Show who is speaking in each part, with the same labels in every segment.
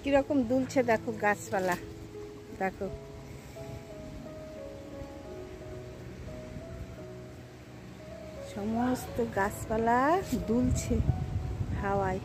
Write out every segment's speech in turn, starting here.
Speaker 1: কিরকম দুলছে দেখো গাছপালা, দেখো সমস্ত গাছপালা দুলছে হাওয়ায়,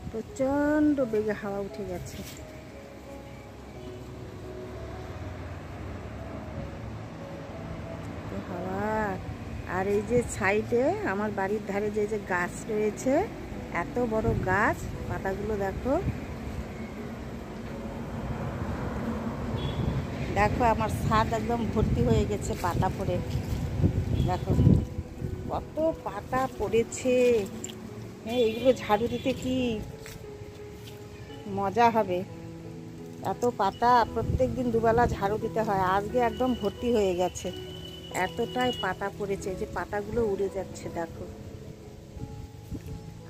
Speaker 1: প্রচন্ড বেগে হাওয়া উঠে গেছে। হাওয়া আর এই যে সাইডে আমার বাড়ির ধারে যে যে গাছ রয়েছে, এত বড় গাছ, পাতাগুলো দেখো, দেখো আমার ছাদ একদম ভর্তি হয়ে গেছে পাতা পড়ে, দেখো কত পাতা পড়েছে। হ্যাঁ, এগুলো ঝাড়ু দিতে কি মজা হবে, এত পাতা প্রত্যেক দিন দুবেলা ঝাড়ু দিতে হয়, আজকে একদম ভর্তি হয়ে গেছে, এতটাই পাতা পড়েছে যে পাতাগুলো উড়ে যাচ্ছে। দেখো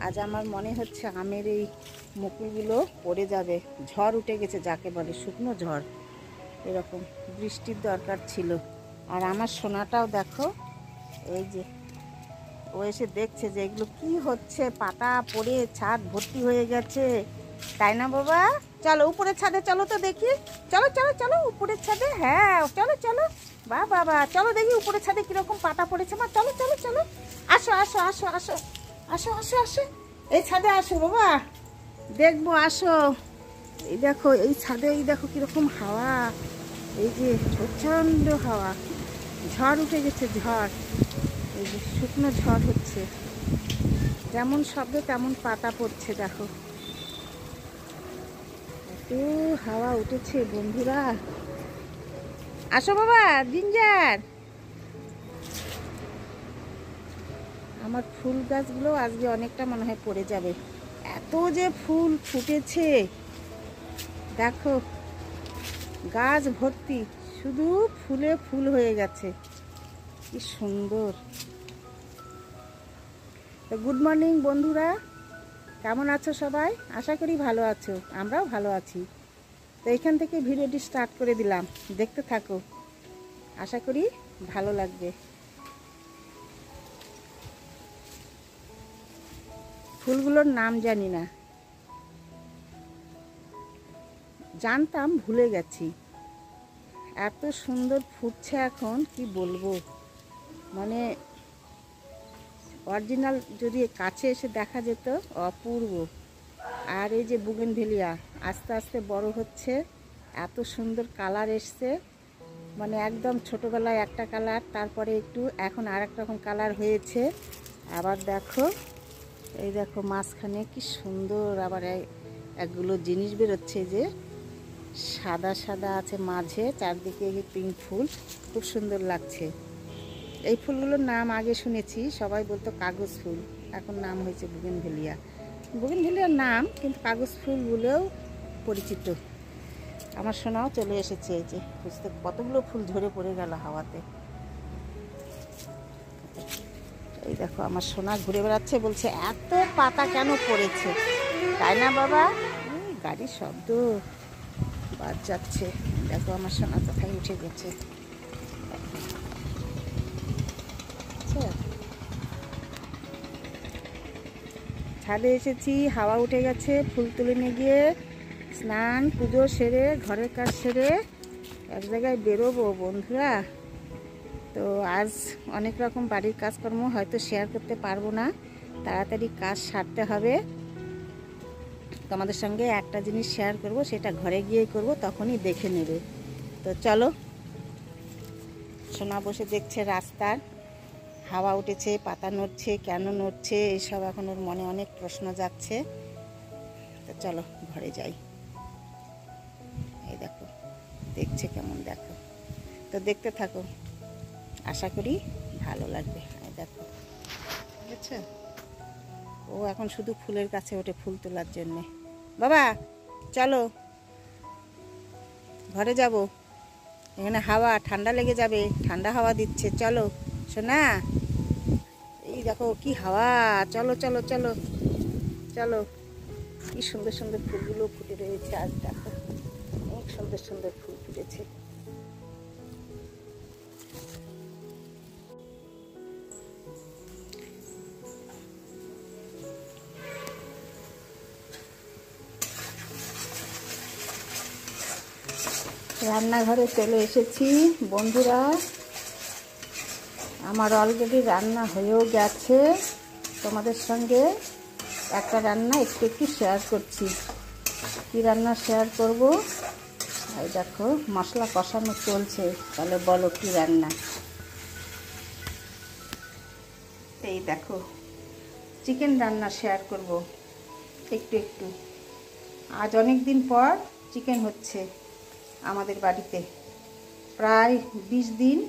Speaker 1: আজ আমার মনে হচ্ছে আমের এই মুকুলগুলো পড়ে যাবে, ঝড় উঠে গেছে যাকে বলে, শুকনো ঝড়, এরকম বৃষ্টির দরকার ছিল। আর আমার সোনাটাও দেখো, এই যে ও এসে দেখছে যে এগুলো কি হচ্ছে, পাতা পড়ে ছাদ ভর্তি হয়ে গেছে, তাই না বাবা? চলো উপরের ছাদে চলো তো দেখি, চলো চলো চলো উপরের ছাদে, হ্যাঁ চলো চলো, বা বাবা চলো দেখি উপরের ছাদে কিরকম পাতা পড়েছে। মা চলো চলো চলো, আসো আসো আসো আসো আসো আসো আসো, এই ছাদে আসো বাবা, দেখবো, আসো। এই দেখো এই ছাদে, এই দেখো কিরকম হাওয়া, এই যে প্রচন্ড হাওয়া, ঝড় উঠে গেছে, ঝড়, এই যে শুকনো ঝড় হচ্ছে, যেমন শব্দ তেমন পাতা পড়ছে, দেখো এত হাওয়া উঠেছে বন্ধুরা। আসো বাবা জিঞ্জার, আমার ফুল গাছগুলো আজকে অনেকটা মনে হয় পড়ে যাবে, এত যে ফুল ফুটেছে, দেখো গাছ ভর্তি, শুধু ফুলে ফুল হয়ে গেছে, কি সুন্দর। তো গুড মর্নিং বন্ধুরা, কেমন আছো সবাই? আশা করি ভালো আছো, আমরাও ভালো আছি। তো এখান থেকে ভিডিওটি স্টার্ট করে দিলাম, দেখতে থাকো, আশা করি ভালো লাগবে। ফুলগুলোর নাম জানি না, জানতাম ভুলে গেছি, এত সুন্দর ফুটছে এখন কি বলবো, মানে অরিজিনাল যদি কাছে এসে দেখা যেত, অপূর্ব। আর এই যে বুগেনভেলিয়া আস্তে আস্তে বড় হচ্ছে, এত সুন্দর কালার এসছে, মানে একদম ছোটোবেলায় একটা কালার, তারপরে একটু এখন আর এক রকম কালার হয়েছে। আবার দেখো, এই দেখো মাঝখানে কি সুন্দর আবার একগুলো জিনিস বেরোচ্ছে, যে সাদা সাদা আছে মাঝে, চারদিকে পিঙ্ক ফুল, খুব সুন্দর লাগছে। এই ফুলগুলোর নাম আগে শুনেছি, সবাই বলতো কাগজ ফুল, এখন নাম হয়েছে বুগেনভেলিয়া। বুগেনভেলিয়ার নাম, কিন্তু কাগজ ফুল বলেও পরিচিত। আমার সোনাও চলে এসেছে, এই যে বুঝতে, কতগুলো ফুল ঝরে পড়ে গেল হাওয়াতে। এই দেখো আমার সোনা ঘুরে বেড়াচ্ছে, বলছে এত পাতা কেন পড়েছে, তাই না বাবা? গাড়ির শব্দ বাদ যাচ্ছে, দেখো আমার সোনা কোথায় উঠে গেছে। ছাদে এসেছি, হাওয়া উঠে গেছে, ফুল তুলে নিয়ে গিয়ে স্নান পুজো সেরে ঘরের কাজ সেরে এক জায়গায় বেরোবো বন্ধুরা। তো আজ অনেক রকম বাড়ির কাজকর্ম হয়তো শেয়ার করতে পারবো না, তাড়াতাড়ি কাজ সারতে হবে। তোমাদের সঙ্গে একটা জিনিস শেয়ার করব, সেটা ঘরে গিয়েই করব, তখনই দেখে নেবে। তো চলো, সোনা বসে দেখছে রাস্তার, হাওয়া উঠেছে, পাতা নড়ছে, কেন নড়ছে এইসব এখন ওর মনে অনেক প্রশ্ন যাচ্ছে। তো চলো ঘরে যাই। এই দেখো দেখছে কেমন, দেখো তো দেখতে থাকো, আশা করি ভালো লাগবে। এই দেখো, ঠিক আছে, ও এখন শুধু ফুলের কাছে ওঠে ফুল তোলার জন্যে। বাবা চলো ঘরে যাব, এখানে হাওয়া, ঠান্ডা লেগে যাবে, ঠান্ডা হাওয়া দিচ্ছে, চলো শোনা। এই দেখো কি হাওয়া, চলো চলো চলো চলো। কি সুন্দর সুন্দর ফুলগুলো ফুটে রয়েছে আজ, দেখো অনেক সুন্দর সুন্দর ফুল ফুটেছে। রান্নাঘরে চলে এসেছি বন্ধুরা। আমার অলরেডি রান্না হয়েও গেছে। তোমাদের সঙ্গে একটা রান্না একটু একটু শেয়ার করছি। কি রান্না শেয়ার করব? এই দেখো মশলা কষানো চলছে। তাহলে বলো কি রান্না? এই দেখো চিকেন রান্না শেয়ার করব একটু একটু। আজ অনেক দিন পর চিকেন হচ্ছে আমাদের বাড়িতে। প্রায় 20 দিন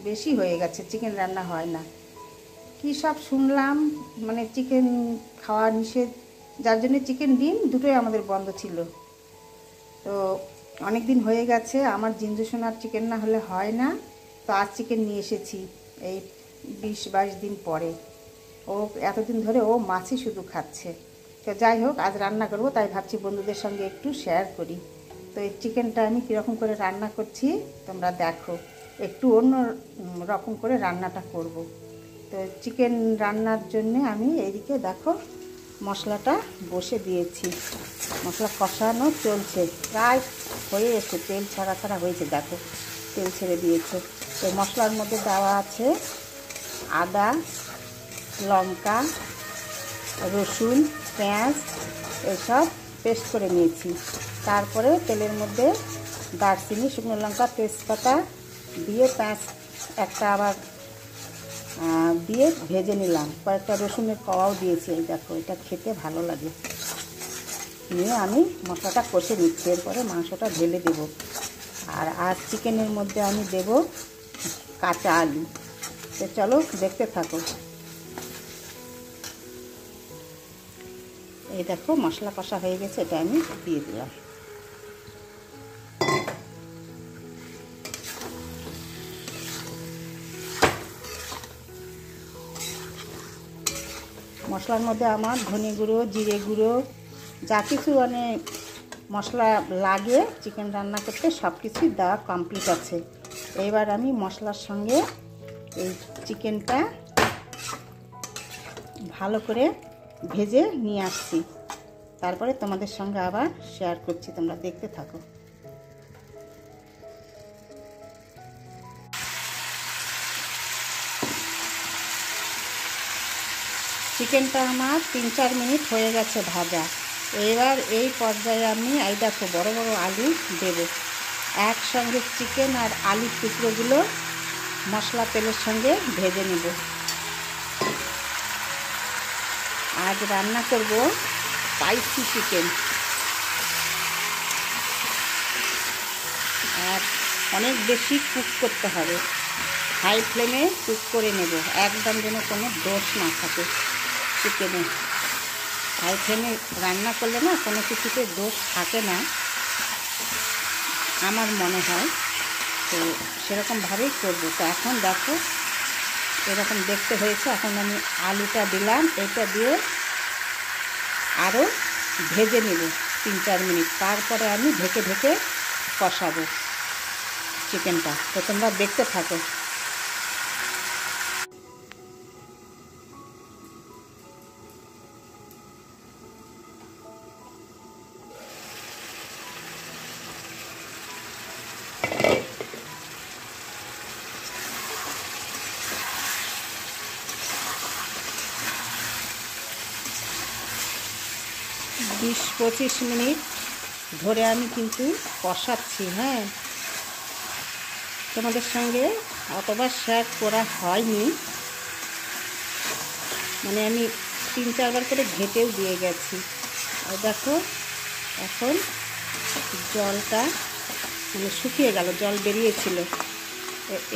Speaker 1: বেশি হয়ে গেছে চিকেন রান্না হয় না। কী সব শুনলাম, মানে চিকেন খাওয়া নিষেধ, যার জন্য চিকেন ডিম দুটোই আমাদের বন্ধ ছিল। তো অনেক দিন হয়ে গেছে, আমার জিঞ্জু সোনার চিকেন না হলে হয় না। তো আজ চিকেন নিয়ে এসেছি এই 20-22 দিন পরে। ও এতদিন ধরে ও মাছই শুধু খাচ্ছে। তো যাই হোক, আজ রান্না করব, তাই ভাবছি বন্ধুদের সঙ্গে একটু শেয়ার করি। তো এই চিকেনটা আমি কীরকম করে রান্না করছি তোমরা দেখো। একটু অন্য রকম করে রান্নাটা করব। তো চিকেন রান্নার জন্যে আমি এইদিকে দেখো মশলাটা বসে দিয়েছি। মশলা কষানো চলছে, প্রায় হয়ে এসে তেল ছাড়া ছাড়া হয়েছে। দেখো তেল ছেড়ে দিয়েছে। তো মশলার মধ্যে দেওয়া আছে আদা, লঙ্কা, রসুন, পেঁয়াজ এসব পেস্ট করে নিয়েছি। তারপরে তেলের মধ্যে দারচিনি, শুকনো লঙ্কা, তেজপাতা দিয়ে পেঁয়াজ একটা আবার দিয়ে ভেজে নিলাম। কয়েকটা রসুনের কোয়াও দিয়েছি। এই দেখো, এটা খেতে ভালো লাগে। নিয়ে আমি মশলাটা কষে নিচ্ছি। এরপরে মাংসটা ঢেলে দেব। আর চিকেনের মধ্যে আমি দেব কাঁচা আলু। তো চলো দেখতে থাকো। এই দেখো মশলা কষা হয়ে গেছে, এটা আমি দিয়ে দিলাম। মশলার মধ্যে আমার ধনে গুঁড়ো, জিরে গুঁড়ো, যা কিছু মানে মশলা লাগে চিকেন রান্না করতে সব কিছুই দেওয়া কমপ্লিট আছে। এবার আমি মশলার সঙ্গে এই চিকেনটা ভালো করে ভেজে নিয়ে আসছি। তারপরে তোমাদের সঙ্গে আবার শেয়ার করছি, তোমরা দেখতে থাকো। চিকেনটা আমার 3-4 মিনিট হয়ে গেছে ভাজা। এবার এই পর্যায়ে আমি এই দেখো বড় বড় আলু দেব। একসঙ্গে চিকেন আর আলুর টুকরোগুলো মশলা তেলের সঙ্গে ভেজে নেব। আজ রান্না করব স্পাইসি চিকেন। আর অনেক বেশি কুক করতে হবে, হাই ফ্লেমে কুক করে নেব, একদম যেন কোনো দোষ না থাকে চিকেনে। হাই ফ্লেমে রান্না করলে না কোনো কিছুতে দোষ থাকে না আমার মনে হয়। তো সেরকমভাবেই করবো। তো এখন দেখো এরকম দেখতে হয়েছে। এখন আমি আলুটা দিলাম, এটা দিয়ে আরও ভেজে নেব 3-4 মিনিট। তারপরে আমি ঢেকে ঢেকে কষাবো চিকেনটা। তো তোমরা দেখতে থাকো। বিশ 25 মিনিট ধরে আমি কিন্তু কষাচ্ছি। হ্যাঁ, তোমাদের সঙ্গে অতবার শেয়ার করা হয়নি, মানে আমি 3-4 বার করে ঘেটেও দিয়ে গেছি। আর দেখো এখন জলটা মানে শুকিয়ে গেল, জল বেরিয়েছিল।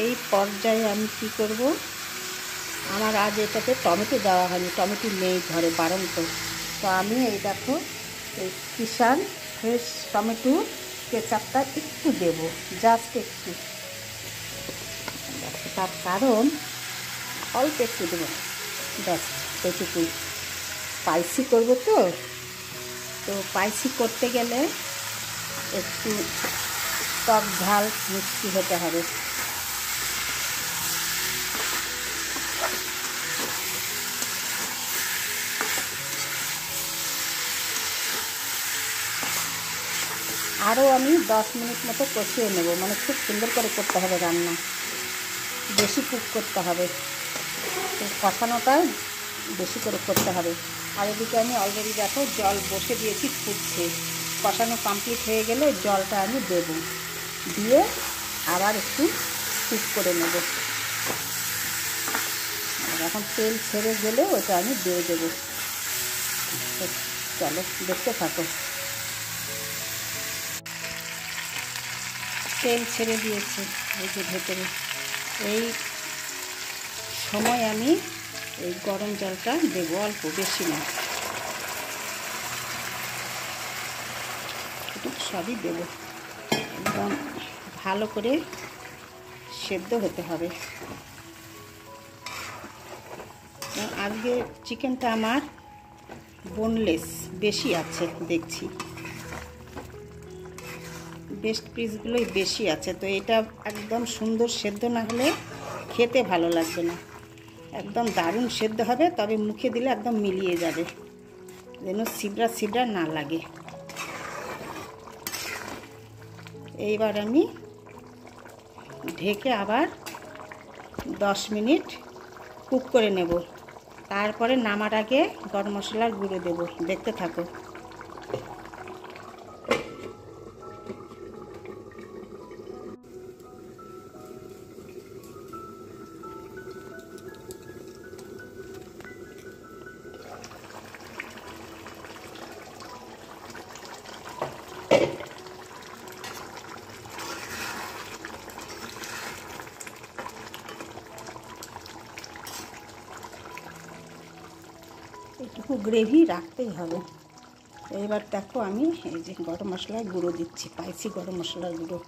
Speaker 1: এই পর্যায়ে আমি কি করব, আমার আজ এটাতে টমেটো দেওয়া হয়নি, টমেটো নেই ঘরে বারন্ত। তো আমি এই দেখো এই কিষান ফ্রেশ টমেটো কেচাপটা একটু দেব, জাস্ট একটু। তার কারণ অল্প একটু দেবো, ব্যাস এটুকুই। স্পাইসি করবো তো স্পাইসি করতে গেলে একটু টক ঝাল মিষ্টি হতে হবে। আরও আমি 10 মিনিট মতো কষিয়ে নেব, মানে খুব সুন্দর করে করতে হবে রান্না, বেশি কুক করতে হবে, কষানোটা বেশি করে করতে হবে। আর এদিকে আমি অলরেডি দেখো জল বসে দিয়েছি, ফুটছে। কষানো কমপ্লিট হয়ে গেলে জলটা আমি দেব, দিয়ে আবার একটু কুক করে নেব। এখন তেল ছেড়ে গেলে ওটা আমি দিয়ে দেবো। চলো দেখতে থাকো। তেল ছেড়ে দিয়েছে এই যে ভেতরে। এই সময় আমি এই গরম জলটা দেবো, অল্প, বেশি না, একটু সবই দেবো। একদম ভালো করে সেদ্ধ হতে হবে। আজকে চিকেনটা আমার বোনলেস বেশি আছে, দেখছি বেস্ট পিসগুলোই বেশি আছে, তো এটা একদম সুন্দর সেদ্ধ না হলে খেতে ভালো লাগবে না। একদম দারুণ সেদ্ধ হবে, তবে মুখে দিলে একদম মিলিয়ে যাবে, যেন ছিবড়া ছিবড়া না লাগে। এইবার আমি ঢেকে আবার 10 মিনিট কুক করে নেব। তারপরে নামার আগে গরম মশলার গুঁড়ো দেব, দেখতে থাকো। একটু গ্রেভি রাখতেই হবে। এবার দেখো আমি এই যে গরম মশলার গুঁড়ো দিচ্ছি, স্পাইসি গরম মশলার গুঁড়ো।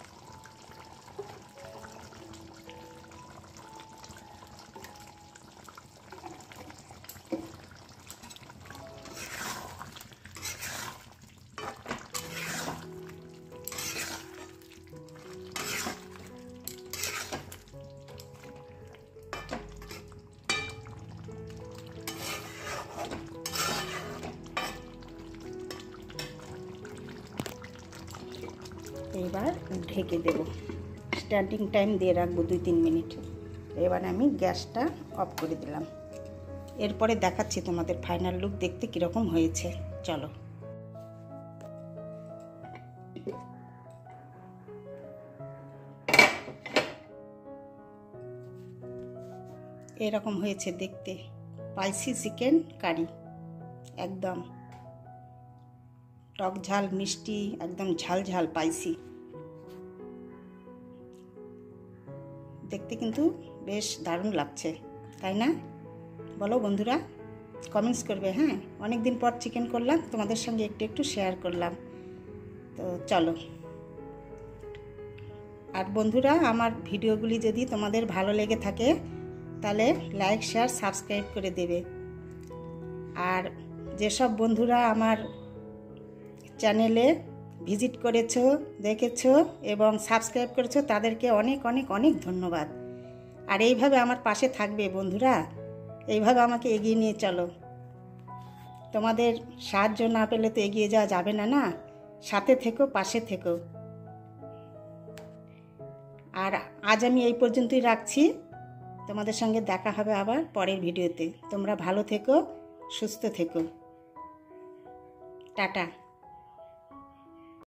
Speaker 1: এবার ঢেকে দেব, স্ট্যান্ডিং টাইম দিয়ে রাখবো 2-3 মিনিট। এবার আমি গ্যাসটা অফ করে দিলাম। এরপরে দেখাচ্ছি তোমাদের ফাইনাল লুক দেখতে কীরকম হয়েছে। চলো। এরকম হয়েছে দেখতে, স্পাইসি চিকেন কারি, একদম টক ঝাল মিষ্টি, একদম ঝাল ঝাল স্পাইসি। দেখতে কিন্তু বেশ দারুণ লাগছে, তাই না? বলো বন্ধুরা, কমেন্টস করবে। হ্যাঁ, অনেক দিন পর চিকেন করলাম, তোমাদের সঙ্গে একটু একটু শেয়ার করলাম। তো চলো। আর বন্ধুরা, আমার ভিডিওগুলি যদি তোমাদের ভালো লেগে থাকে তাহলে লাইক, শেয়ার, সাবস্ক্রাইব করে দেবে। আর যেসব বন্ধুরা আমার চ্যানেলে ভিজিট করেছো, দেখেছো এবং সাবস্ক্রাইব করেছো, তাদেরকে অনেক অনেক অনেক ধন্যবাদ। আর এইভাবে আমার পাশে থাকবে বন্ধুরা, এইভাবে আমাকে এগিয়ে নিয়ে চলো। তোমাদের সাহায্য না পেলে তো এগিয়ে যাওয়া যাবে না, না? সাথে থেকো, পাশে থেকো। আর আজ আমি এই পর্যন্তই রাখছি। তোমাদের সঙ্গে দেখা হবে আবার পরের ভিডিওতে। তোমরা ভালো থেকো, সুস্থ থেকো। টাটা।